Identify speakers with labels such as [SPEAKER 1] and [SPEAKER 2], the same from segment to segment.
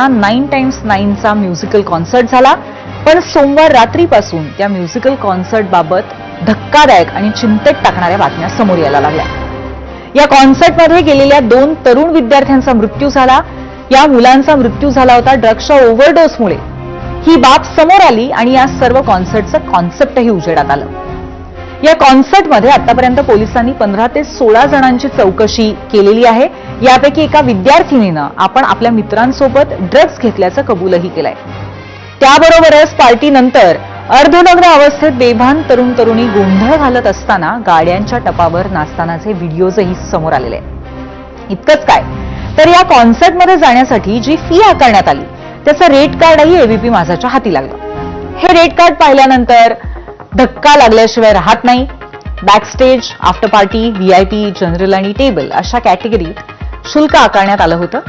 [SPEAKER 1] 9x9चा musical concert झाला, पण सोमवार रात्रीपासून त्या म्युझिकल कॉन्सर्ट बाबत धक्कादायक आणि चिंतेत टाकणाऱ्या बातम्या समोर यायला लागल्या. या कॉन्सर्टमध्ये गेलेल्या 2 तरुण विद्यार्थ्यांचा मृत्यू झाला. या मुलांचा मृत्यू झाला होता ड्रग्सच्या ओव्हरडोसमुळे. ही बाब समोर आली आणि या सर्व कॉन्सर्टचं कॉन्सेप्टही उजेडात आलं. या कॉन्सर्टमध्ये आतापर्यंत पोलिसांनी 15 ते 16 जणांची चौकशी केलेली आहे. यापैकी एका विद्यार्थिनीनं आपण आपल्या मित्रांसोबत ड्रग्ज घेतल्याचं कबूलही केलंय. त्याबरोबरच पार्टीनंतर अर्धनग्न अवस्थेत बेभान तरुण तरुणी गोंधळ घालत असताना गाड्यांच्या टपावर नाचतानाचे व्हिडिओजही समोर आलेले आहेत. इतकंच काय, तर या कॉन्सर्टमध्ये जाण्यासाठी जी फी आकारण्यात आली त्याचं रेट कार्डही एबीपी माझाच्या हाती लागलं. हे रेट कार्ड पाहिल्यानंतर धक्का लागल्याशिवाय राहत नाही. Backstage, after party, VIP, general आणि टेबल अशा कॅटेगरीत शुल्क आकारण्यात आलं होतं.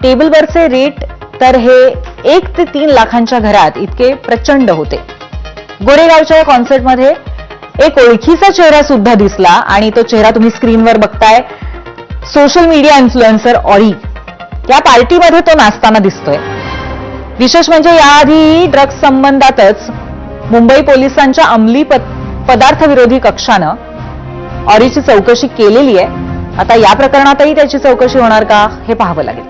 [SPEAKER 1] टेबलवरचे रेट तर हे 1 ते 3 लाखांच्या घरात इतके प्रचंड होते. गोरेगावच्या या कॉन्सर्टमध्ये एक ओळखीचा चेहरा सुद्धा दिसला आणि तो चेहरा तुम्ही स्क्रीनवर बघताय. सोशल मीडिया इन्फ्लुएन्सर ऑरी या पार्टीमध्ये तो नाचताना दिसतोय. विशेष म्हणजे याआधी ड्रग्ज संबंधातच मुंबई पोलिसांच्या अंमली पदार्थ विरोधी कक्षानं ऑरीची चौकशी केलेली आहे. आता या प्रकरणातही त्याची चौकशी होणार का हे पाहावं लागेल.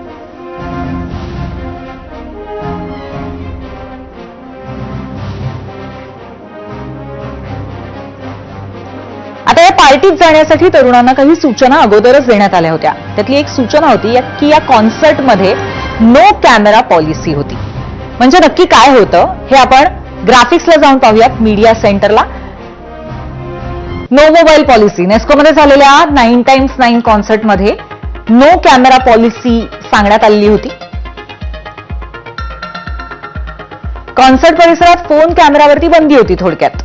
[SPEAKER 1] आता या पार्टीत जाण्यासाठी तरुणांना काही सूचना अगोदरच देण्यात आल्या होत्या. त्यातली एक सूचना होती की या कॉन्सर्टमध्ये नो कॅमेरा पॉलिसी होती. म्हणजे नक्की काय होतं हे आपण ग्राफिक्सला जाऊन पाहूयात. मीडिया सेंटरला नो मोबाईल पॉलिसी, नेस्कोमध्ये झालेल्या 9x9 कॉन्सर्टमध्ये नो कॅमेरा पॉलिसी सांगण्यात आलेली होती. कॉन्सर्ट परिसरात फोन कॅमेरावरती बंदी होती. थोडक्यात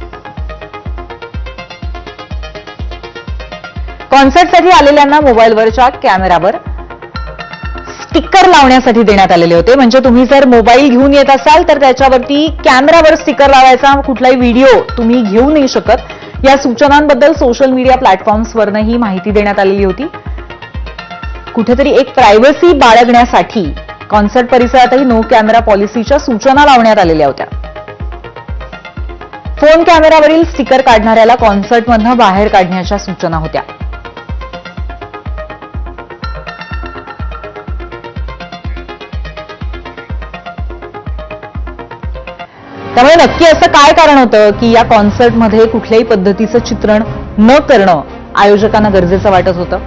[SPEAKER 1] कॉन्सर्टसाठी आलेल्यांना मोबाईलवरच्या कॅमेरावर स्टिकर लावण्यासाठी देण्यात आलेले होते. म्हणजे तुम्ही जर मोबाईल घेऊन येत असाल तर त्याच्यावरती कॅमेरावर स्टिकर लावायचा, कुठलाही व्हिडिओ तुम्ही घेऊ नाही शकत. या सूचनांबद्दल सोशल मीडिया प्लॅटफॉर्म्सवरही माहिती देण्यात आलेली होती. कुठेतरी एक प्रायव्हसी बाळगण्यासाठी कॉन्सर्ट परिसरातही नो कॅमेरा पॉलिसीच्या सूचना लावण्यात आलेल्या होत्या. फोन कॅमेरावरील स्टिकर काढणाऱ्याला कॉन्सर्टमधनं बाहेर काढण्याच्या सूचना होत्या. त्यामुळे नक्की असं काय कारण होतं की या कॉन्सर्टमध्ये कुठल्याही पद्धतीचं चित्रण न करणं आयोजकांना गरजेचं वाटत होतं.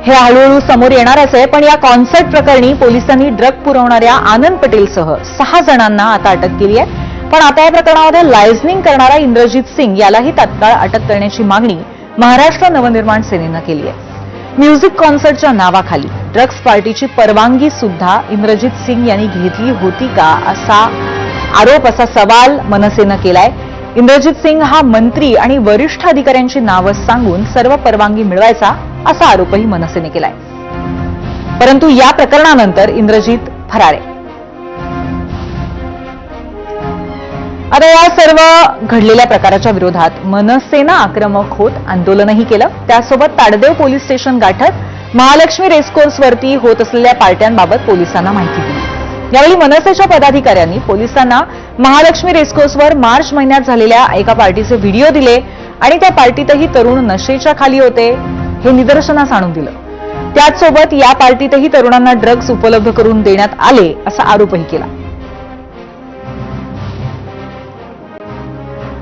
[SPEAKER 1] हे हळूहळू समोर येणारच आहे. पण या कॉन्सर्ट प्रकरणी पोलिसांनी ड्रग पुरवणाऱ्या आनंद पटेलसह 6 जणांना आता अटक केली आहे. पण आता या प्रकरणामध्ये लायझनिंग करणारा इंद्रजित सिंग यालाही तात्काळ अटक करण्याची मागणी महाराष्ट्र नवनिर्माण सेनेनं केली आहे. म्युझिक कॉन्सर्टच्या नावाखाली ड्रग्ज पार्टीची परवानगी सुद्धा इंद्रजित सिंग यांनी घेतली होती का असा आरोप, असा सवाल मनसेनं केलाय. इंद्रजित सिंग हा मंत्री आणि वरिष्ठ अधिकाऱ्यांची नावं सांगून सर्व परवानगी मिळवायचा असा आरोपही मनसेने केलाय. परंतु या प्रकरणानंतर इंद्रजित फरार आहे. आता या सर्व घडलेल्या प्रकाराच्या विरोधात मनसेनं आक्रमक होत आंदोलनही केलं. त्यासोबत ताडदेव पोलीस स्टेशन गाठत महालक्ष्मी रेसकोर्सवरती होत असलेल्या पार्ट्यांबाबत पोलिसांना माहिती दिली. यावेळी मनसेच्या पदाधिकाऱ्यांनी पोलिसांना महालक्ष्मी रेसकोर्सवर मार्च महिन्यात झालेल्या एका पार्टीचे व्हिडिओ दिले आणि त्या पार्टीतही तरुण नशेच्या खाली होते हे निदर्शनास आणून दिलं. त्याचसोबत या पार्टीतही तरुणांना ड्रग्ज उपलब्ध करून देण्यात आले असा आरोपही केला.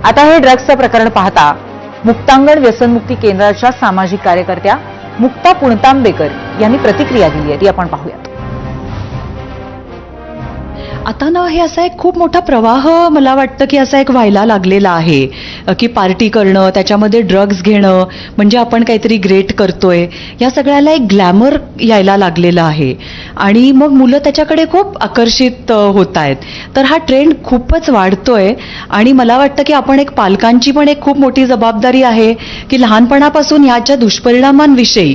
[SPEAKER 1] आता हे ड्रग्जचं प्रकरण पाहता मुक्तांगण व्यसनमुक्ती केंद्राच्या सामाजिक कार्यकर्त्या मुक्ता पुणतांबेकर यांनी प्रतिक्रिया दिली आहे, ती आपण पाहूयात.
[SPEAKER 2] आता ना हे असा एक खूप मोठा प्रवाह मला वाटतं की असा एक व्हायला लागलेला आहे की पार्टी करणं, त्याच्यामध्ये ड्रग्ज घेणं म्हणजे आपण काहीतरी ग्रेट करतोय, या सगळ्याला एक ग्लॅमर यायला लागलेला आहे आणि मग मुलं त्याच्याकडे खूप आकर्षित होत आहेत. तर हा ट्रेंड खूपच वाढतोय आणि मला वाटतं की आपण एक पालकांची पण एक खूप मोठी जबाबदारी आहे की लहानपणापासून ह्याच्या दुष्परिणामांविषयी